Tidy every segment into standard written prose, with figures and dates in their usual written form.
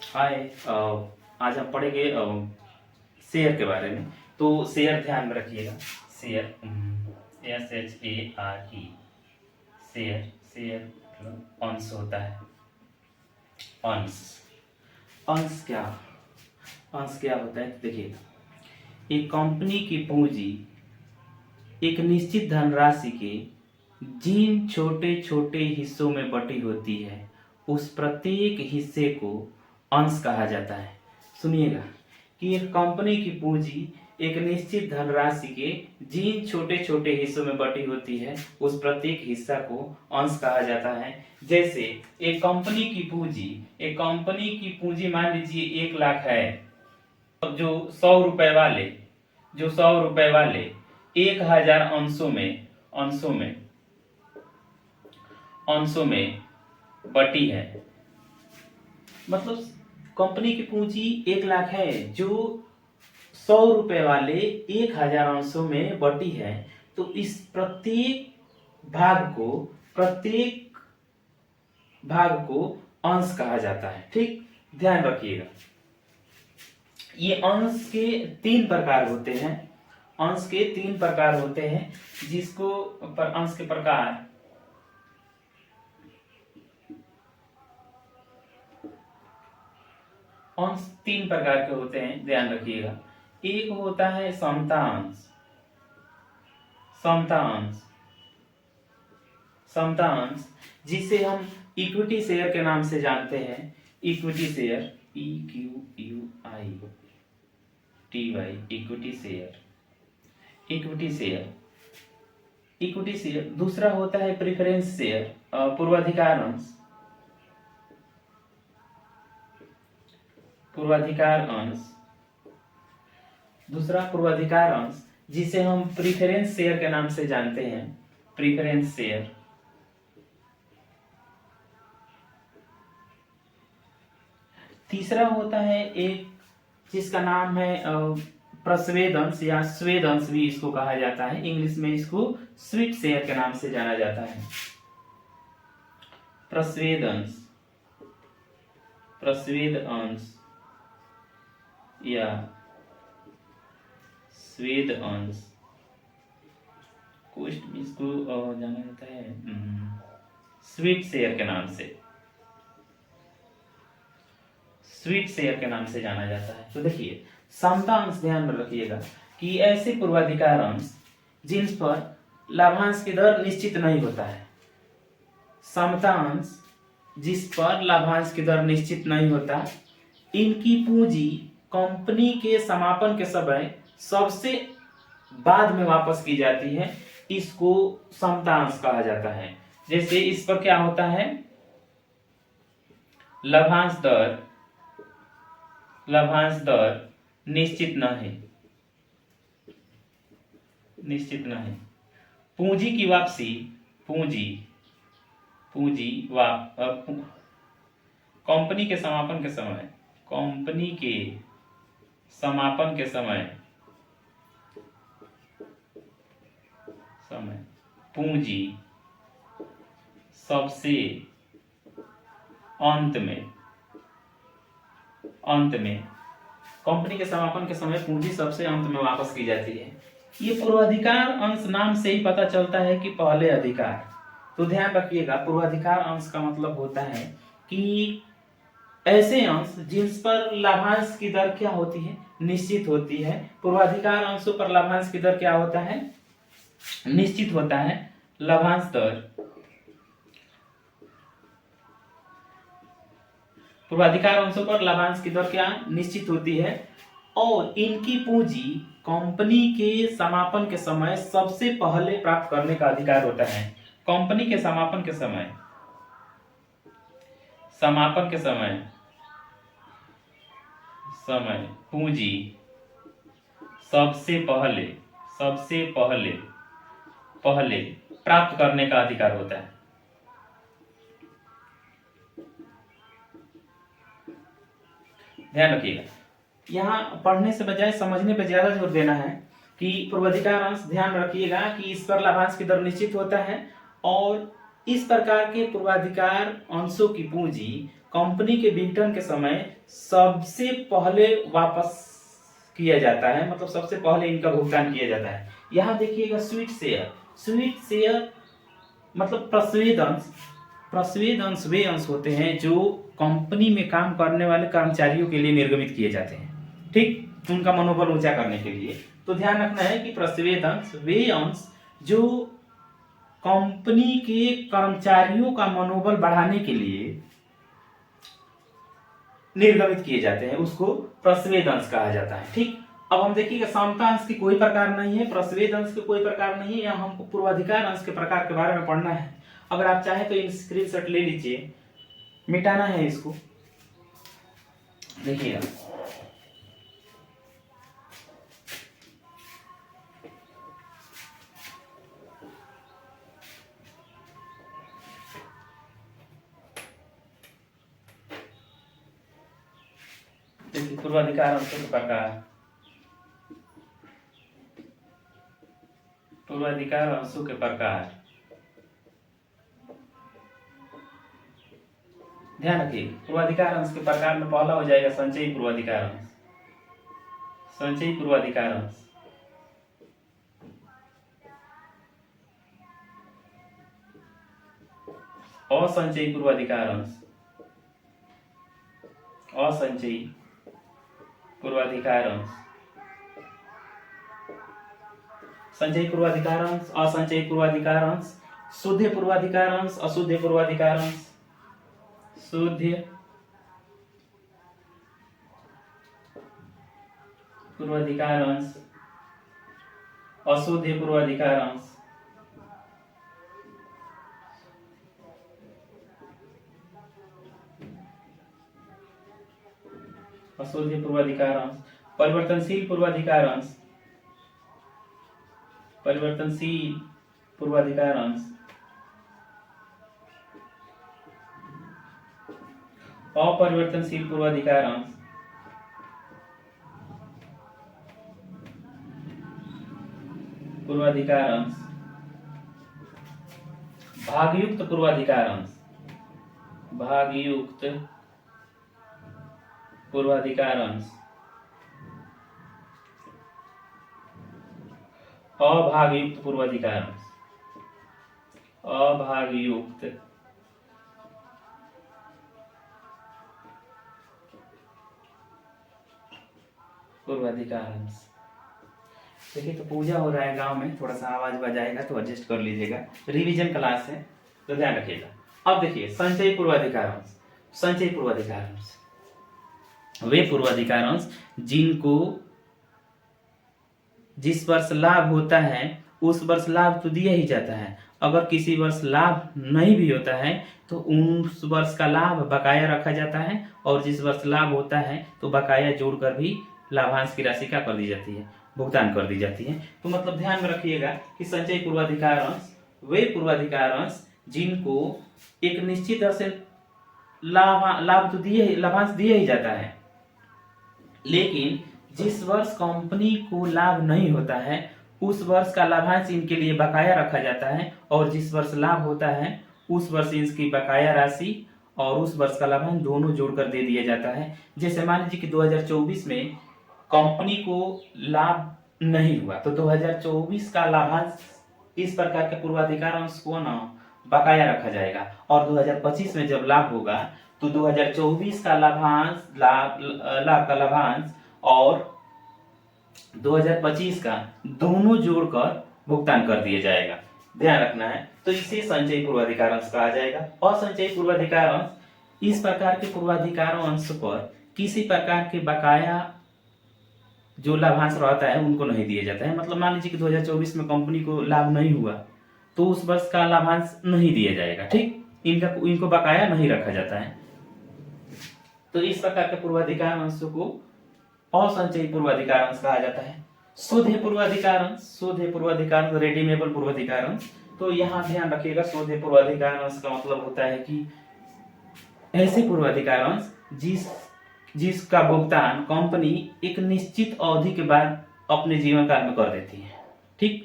हाय। आज हम पढ़ेंगे शेयर के बारे में। तो शेयर ध्यान में रखिएगा। Share SHARE। शेयर शेयर मतलब अंश होता है। अंश अंश क्या अंश क्या होता है? देखिए, एक कंपनी की पूंजी एक निश्चित धनराशि के जिन छोटे छोटे हिस्सों में बटी होती है, उस प्रत्येक हिस्से को अंश कहा जाता है। सुनिएगा कि एक कंपनी की पूंजी एक निश्चित धनराशि के जिन छोटे छोटे हिस्सों में बटी होती है, उस प्रत्येक हिस्सा को अंश कहा जाता है। जैसे एक कंपनी की पूंजी मान लीजिए 1 लाख है। जो 100 रुपए वाले 1000 अंशों में बटी है। मतलब कंपनी की पूंजी 1 लाख है, जो 100 रुपए वाले 1000 अंशों में बटी है। तो इस प्रत्येक भाग को अंश कहा जाता है। ठीक, ध्यान रखिएगा। ये अंश के 3 प्रकार होते हैं। जिसको अंश के प्रकार अंश 3 प्रकार के होते हैं, ध्यान रखिएगा। एक होता है समता अंश, जिसे हम इक्विटी शेयर के नाम से जानते हैं। Equity share EQUITY, equity share. दूसरा होता है प्रेफरेंस शेयर, पूर्वाधिकार अंश, जिसे हम प्रीफरेंस शेयर के नाम से जानते हैं। Preference share. तीसरा होता है एक जिसका नाम है प्रस्वेद अंश या स्वेद अंश भी इसको कहा जाता है। इंग्लिश में इसको स्वीट शेयर के नाम से जाना जाता है। प्रस्वेद अंश या स्वेद अंश, कोष्ट में इसको जाना जाता है स्वीट शेयर के नाम से जाना जाता है। तो देखिए, समता अंश ध्यान में रखिएगा कि ऐसे पूर्वाधिकार अंश जिन पर लाभांश की दर निश्चित नहीं होता है। समता अंश जिस पर लाभांश की दर निश्चित नहीं होता, इनकी पूंजी कंपनी के समापन के समय सबसे बाद में वापस की जाती है। इसको समता अंश कहा जाता है। जैसे इस पर क्या होता है, लाभांश दर निश्चित न है। पूंजी की वापसी कंपनी के समापन के समय पूंजी सबसे अंत में कंपनी के समापन के समय पूंजी सबसे अंत में वापस की जाती है। ये पूर्वाधिकार अंश नाम से ही पता चलता है कि पहले अधिकार। तो ध्यान रखिएगा, पूर्वाधिकार अंश का मतलब होता है कि ऐसे अंश जिन पर लाभांश की दर क्या होती है, निश्चित होती है। पूर्वाधिकार अंशों पर लाभांश की दर क्या होता है, निश्चित होता है। लाभांश दर पूर्वाधिकार अंशों पर लाभांश की दर क्या निश्चित होती है, और इनकी पूंजी कंपनी के समापन के समय सबसे पहले प्राप्त करने का अधिकार होता है। कंपनी के समापन के समय पूंजी सबसे पहले प्राप्त करने का अधिकार होता है। ध्यान रखिएगा, यहाँ पढ़ने से बजाय समझने पर ज्यादा जोर देना है कि पूर्वाधिकार अंश, ध्यान रखिएगा कि इस पर लाभांश की दर निश्चित होता है, और इस प्रकार के पूर्वाधिकार अंशों की पूंजी कंपनी के विघटन के समय सबसे पहले वापस किया जाता है, मतलब सबसे पहले इनका भुगतान किया जाता है। यहाँ देखिएगा स्वीट शेयर, स्वीट शेयर मतलब प्रस्वेद अंश, प्रस्वेद अंश वे अंश होते हैं जो कंपनी में काम करने वाले कर्मचारियों के लिए निर्गमित किए जाते हैं, ठीक, उनका मनोबल ऊंचा करने के लिए। तो ध्यान रखना है कि प्रस्वेद अंश वे अंश जो कंपनी के कर्मचारियों का मनोबल बढ़ाने के लिए निर्गमित किए जाते हैं, उसको प्रस्वेद अंश कहा जाता है, ठीक। अब हम देखिएगा समता अंश की कोई प्रकार नहीं है, प्रस्वेद अंश के कोई प्रकार नहीं है, यहाँ हमको पूर्वाधिकार अंश के प्रकार के बारे में पढ़ना है। अगर आप चाहें तो इन स्क्रीनशॉट ले लीजिए, मिटाना है इसको, देखिएगा। देखिए पूर्वाधिकार अंशों के प्रकार, पूर्वाधिकार अंशों के प्रकार, ध्यान रखिए। पूर्वाधिकार अंश के प्रकार में पहला हो जाएगा संचयी पूर्वाधिकार अंश, संचयी पूर्वाधिकार अंश, असंचयी पूर्वाधिकार अंश, असंचयी पूर्वाधिकार अंश, संचयी पूर्वाधिकार अंश, असंचयी पूर्वाधिकार अंश, शुद्ध पूर्वाधिकार अंश, अशुद्ध पूर्वाधिकार अंश, शुद्ध पूर्वाधिकार अंश, अशुद्ध पूर्वाधिकार अंश, अशुद्ध पूर्वाधिकार अंश, परिवर्तनशील पूर्वाधिकार अंश, परिवर्तनशील पूर्वाधिकार अंश, अपरिवर्तनशील पूर्वाधिकार अंश, पूर्वाधिकार अंश, भागयुक्त पूर्वाधिकार अंश, भागयुक्त पूर्वाधिकार अंश, अभागयुक्त पूर्वाधिकार अंश, अभागयुक्त पूर्वाधिकार अंश। देखिए तो पूजा हो रहा है गांव में, थोड़ा सा आवाज बजाएगा तो एडजस्ट कर लीजिएगा, रिवीजन क्लास है तो ध्यान रखिएगा। अब देखिए संचयी पूर्वाधिकार अंश, संचयी पूर्वाधिकार अंश वे पूर्वाधिकार अंश जिनको जिस वर्ष लाभ होता है उस वर्ष लाभ तो दिया ही जाता है, अगर किसी वर्ष लाभ नहीं भी होता है तो उस वर्ष का लाभ बकाया रखा जाता है, और जिस वर्ष लाभ होता है तो बकाया जोड़कर भी लाभांश की राशि क्या कर दी जाती है, भुगतान कर दी जाती है। तो मतलब ध्यान में रखिएगा कि संचयी पूर्वाधिकार अंश वे पूर्वाधिकार अंश जिनको एक निश्चित दर से लाभ तो दिए लाभांश दिया ही जाता है, लेकिन जिस वर्ष कंपनी को लाभ नहीं होता है उस वर्ष का लाभांश इनके लिए बकाया रखा जाता है, और जिस वर्ष लाभ होता है उस वर्ष इसकी बकाया राशि और उस वर्ष का लाभांश दोनों जोड़कर दे दिया जाता है। जैसे मान लीजिए कि 2024 में कंपनी को लाभ नहीं हुआ तो 2024 का लाभांश इस प्रकार के पूर्वाधिकार अंश को ना बकाया रखा जाएगा, और 2025 में जब लाभ होगा तो 2024 का लाभांश लाभ का लाभांश और 2025 का दोनों जोड़कर भुगतान कर दिया जाएगा, ध्यान रखना है। तो इसे संचयी पूर्वाधिकार अंश कहा जाएगा। असंचयी पूर्वाधिकार अंश इस प्रकार के पूर्वाधिकार अंश पर किसी प्रकार के बकाया जो लाभांश रहता है उनको नहीं दिया जाता है। मतलब मान लीजिए कि 2024 में कंपनी को लाभ नहीं हुआ तो उस वर्ष का लाभांश नहीं दिया जाएगा, ठीक, इनको बकाया नहीं रखा जाता है। तो इस प्रकार के पूर्वाधिकार अंश को असंचयी पूर्वाधिकार अंश कहा जाता है। शुद्ध पूर्वाधिकार अंश, शुद्ध पूर्वाधिकार अंश, रेडीमेबल पूर्वाधिकार अंश। तो यहाँ ध्यान रखिएगा शुद्ध पूर्वाधिकार अंश का मतलब होता है कि ऐसे पूर्वाधिकार अंश जिसका भुगतान कंपनी एक निश्चित अवधि के बाद अपने जीवन काल में कर देती है, ठीक।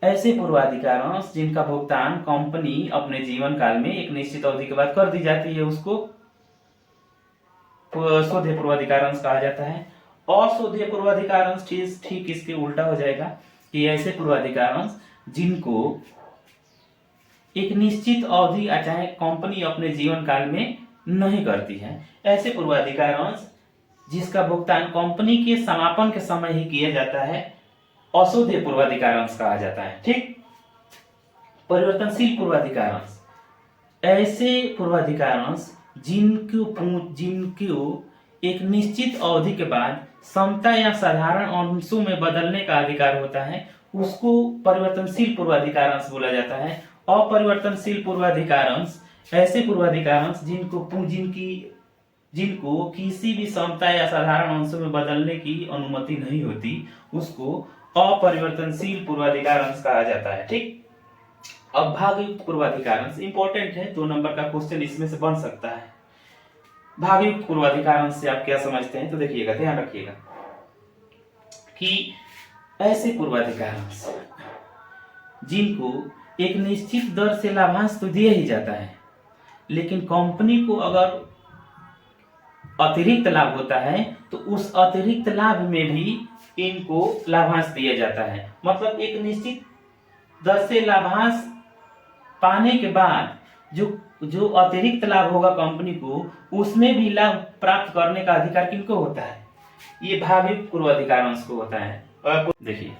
ऐसे पूर्वाधिकार अंश जिनका भुगतान कंपनी अपने जीवन काल में एक निश्चित अवधि के बाद कर दी जाती है उसको शोध्य पूर्वाधिकार अंश कहा जाता है। अशोध्य पूर्वाधिकार अंश ठीक इसके उल्टा हो जाएगा कि ऐसे पूर्वाधिकार अंश जिनको एक निश्चित अवधि चाहे कंपनी अपने जीवन काल में नहीं करती है, ऐसे पूर्वाधिकार अंश जिसका भुगतान कंपनी के समापन के समय ही किया जाता है, अशोध्य पूर्वाधिकार अंश कहा जाता है। ठीक। परिवर्तनशील पूर्वाधिकार अंश ऐसे पूर्वाधिकार अंश जिनको एक निश्चित अवधि के बाद समता या साधारण अंशों में बदलने का अधिकार होता है, उसको परिवर्तनशील पूर्वाधिकार अंश बोला जाता है। अपरिवर्तनशील पूर्वाधिकार अंश ऐसे पूर्वाधिकार अंश जिनको किसी भी समता या साधारण अंशों में बदलने की अनुमति नहीं होती, उसको अपरिवर्तनशील पूर्वाधिकार अंश कहा जाता है। ठीक। अब भागयुक्त पूर्वाधिकार अंश इंपॉर्टेंट है, 2 नंबर का क्वेश्चन इसमें से बन सकता है। भागयुक्त पूर्वाधिकार अंश से आप क्या समझते हैं, तो देखिएगा, ध्यान रखिएगा कि ऐसे पूर्वाधिकार अंश जिनको एक निश्चित दर से लाभांश तो दिया ही जाता है, लेकिन कंपनी को अगर अतिरिक्त लाभ होता है तो उस अतिरिक्त लाभ में भी इनको लाभांश दिया जाता है। मतलब एक निश्चित दर से लाभांश पाने के बाद जो अतिरिक्त लाभ होगा कंपनी को, उसमें भी लाभ प्राप्त करने का अधिकार किनको होता है, ये भागयुक्त पूर्वाधिकार अंश को होता है। देखिए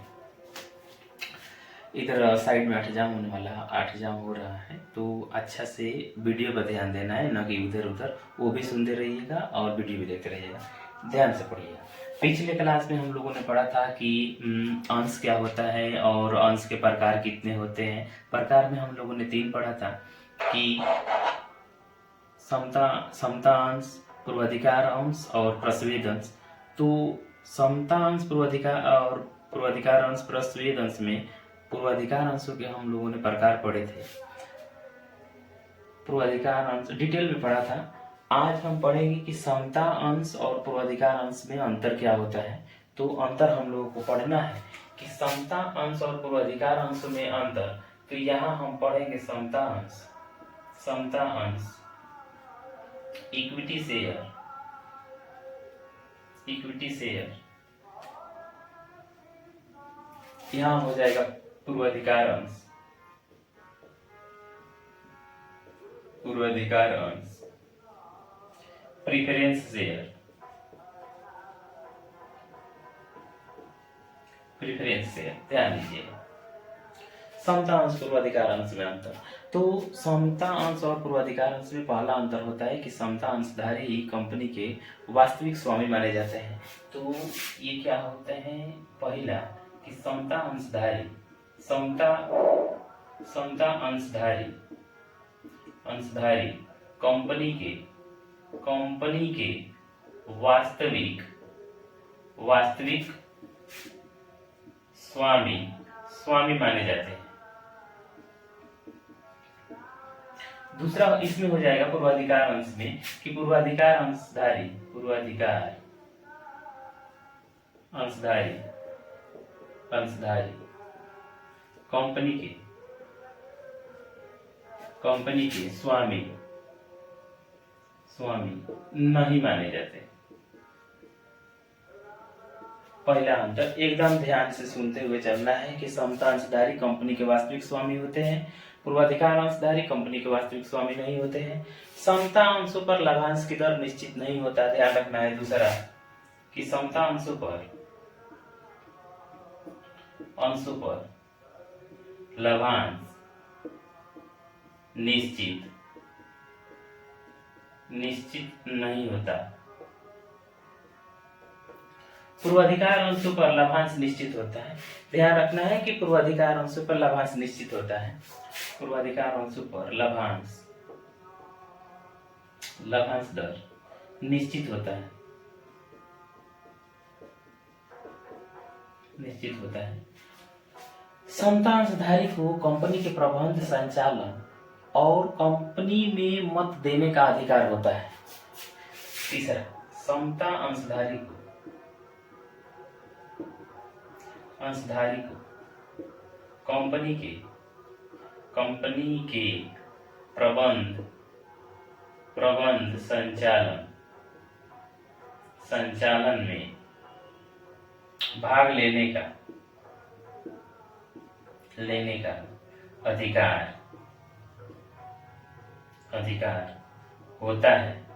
इधर साइड में 8 एग्जाम होने वाला है, 8 एग्जाम हो रहा है, तो अच्छा से वीडियो पर ध्यान देना है, ना कि इधर उधर, वो भी सुनते रहिएगा और वीडियो भी देखते रहिएगा, ध्यान से पढ़िएगा। पिछले क्लास में हम लोगों ने पढ़ा था कि अंश क्या होता है और अंश के प्रकार कितने होते हैं। प्रकार में हम लोगों ने 3 पढ़ा था कि समता अंश, पूर्वाधिकार अंश और प्रस्वेद अंश। तो समता अंश, पूर्वाधिकार अंश, प्रस्वेद अंश में पूर्वाधिकार अंशों के हम लोगों ने प्रकार पढ़े थे। पूर्वाधिकार अंश डिटेल में पढ़ा था। आज हम पढ़ेंगे कि समता अंश और पूर्वाधिकार अंश में अंतर क्या होता है। तो अंतर हम लोगों को पढ़ना है कि समता अंश और पूर्वाधिकार अंश में अंतर। तो यहाँ हम पढ़ेंगे समता अंश इक्विटी शेयर, यहाँ हो जाएगा पूर्वाधिकार अंश, प्रीफरेंस शेयर, ध्यान दीजिएगा। समता अंश, पूर्वाधिकार अंश में अंतर। तो समता अंश और पूर्वाधिकार अंश में पहला अंतर होता है कि समता अंशधारी ही कंपनी के वास्तविक स्वामी माने जाते हैं। तो ये क्या होते हैं, पहला कि समता अंशधारी कंपनी के वास्तविक स्वामी माने जाते हैं। दूसरा इसमें हो जाएगा पूर्वाधिकार अंश में कि पूर्वाधिकार अंशधारी कंपनी के स्वामी नहीं माने जाते। पहला अंतर एकदम ध्यान से सुनते हुए चलना है कि समता अंशधारी कंपनी के वास्तविक स्वामी होते हैं, पूर्वाधिकार अंशधारी कंपनी के वास्तविक स्वामी नहीं होते हैं। समता अंशों पर लाभांश की दर निश्चित नहीं होता, ध्यान रखना है। दूसरा कि समता अंशों पर लाभांश निश्चित नहीं होता। पूर्वाधिकार अंशों पर लाभांश निश्चित होता है, ध्यान रखना है कि पूर्वाधिकार अंशों पर लाभांश निश्चित होता है। पूर्वाधिकार अंशों पर लाभांश दर निश्चित होता है। समता अंशधारी को कंपनी के प्रबंध, संचालन और कंपनी में मत देने का अधिकार होता है। तीसरा, समता अंशधारी को कंपनी के प्रबंध, संचालन संचालन में भाग लेने का अधिकार होता है।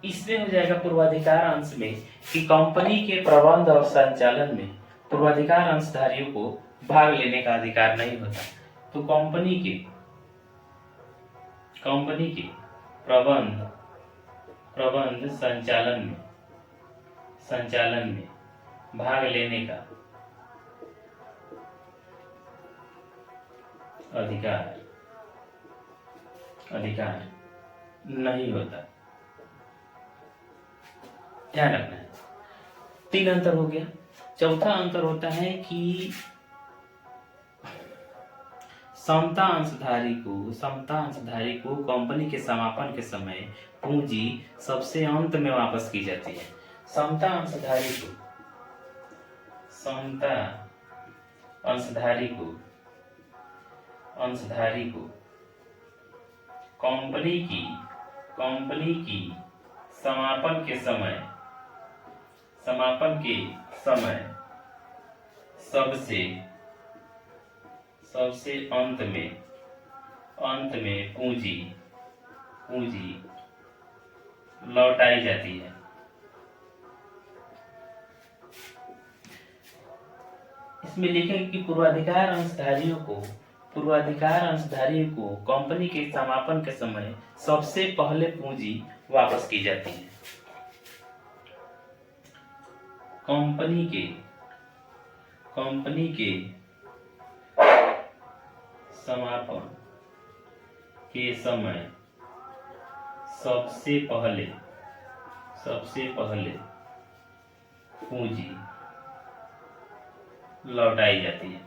इसमें हो जाएगा पूर्वाधिकार अंश में कि कंपनी के प्रबंध और संचालन में पूर्वाधिकार अंशधारियों को भाग लेने का अधिकार नहीं होता। तो कंपनी के प्रबंध संचालन में भाग लेने का अधिकार नहीं होता। ध्यान रखना है। 3 अंतर हो गया। चौथा अंतर होता है कि समता अंशधारी को कंपनी के समापन के समय पूंजी सबसे अंत में वापस की जाती है। समता अंशधारी को कंपनी की समापन के समय सबसे अंत में पूंजी लौटाई जाती है। इसमें लिखेंगे कि पूर्वाधिकार अंशधारियों को कंपनी के समापन के समय सबसे पहले पूंजी वापस की जाती है। कंपनी के समापन के समय सबसे पहले पूंजी लौटाई जाती है।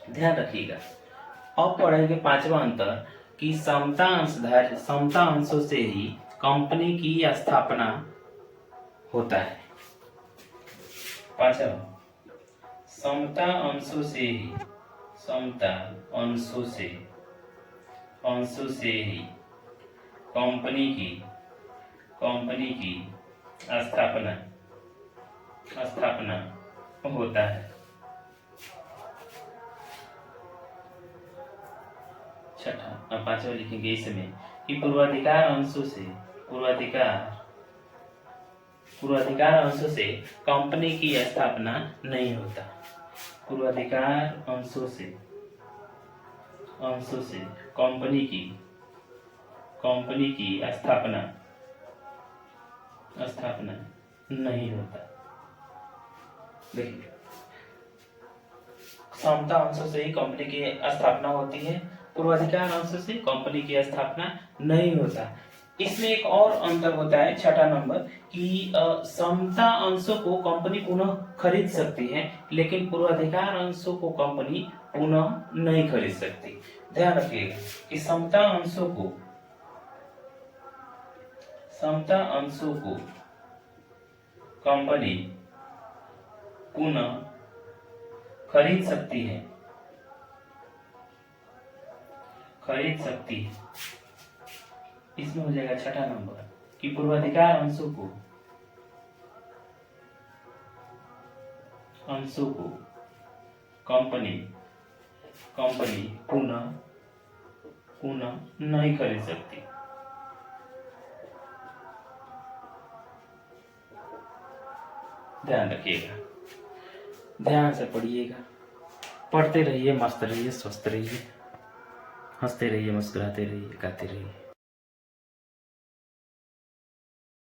ध्यान रखिएगा। अब पढ़ेंगे 5वां अंतर कि समता अंशों से ही कंपनी की स्थापना होता है। 5वां, समता अंशों से ही कंपनी की स्थापना होता है। छठा, अब 5वां लिखेंगे इसमें कि पूर्वाधिकार अंशों से कंपनी की स्थापना नहीं होता। पूर्वाधिकार अंशों से कंपनी की स्थापना नहीं होता। देखिए, समता अंशों से ही कंपनी की स्थापना होती है, पूर्वाधिकार अंशों से कंपनी की स्थापना नहीं होता। इसमें एक और अंतर होता है, 6ठा नंबर, कि समता अंशों को कंपनी पुनः खरीद सकती है, लेकिन पूर्वाधिकार अंशों को कंपनी पुनः नहीं खरीद सकती। ध्यान रखिएगा कि समता अंशों को कंपनी पुनः खरीद सकती है। इसमें हो जाएगा 6ठा नंबर कि पूर्वाधिकार अंशों को कंपनी पुनः नहीं खरीद सकती। ध्यान रखिएगा, ध्यान से पढ़िएगा। पढ़ते रहिए, मस्त रहिए, स्वस्थ रहिए, हंसते रहिए, मुस्कुराते रहिए, गाते रहिए।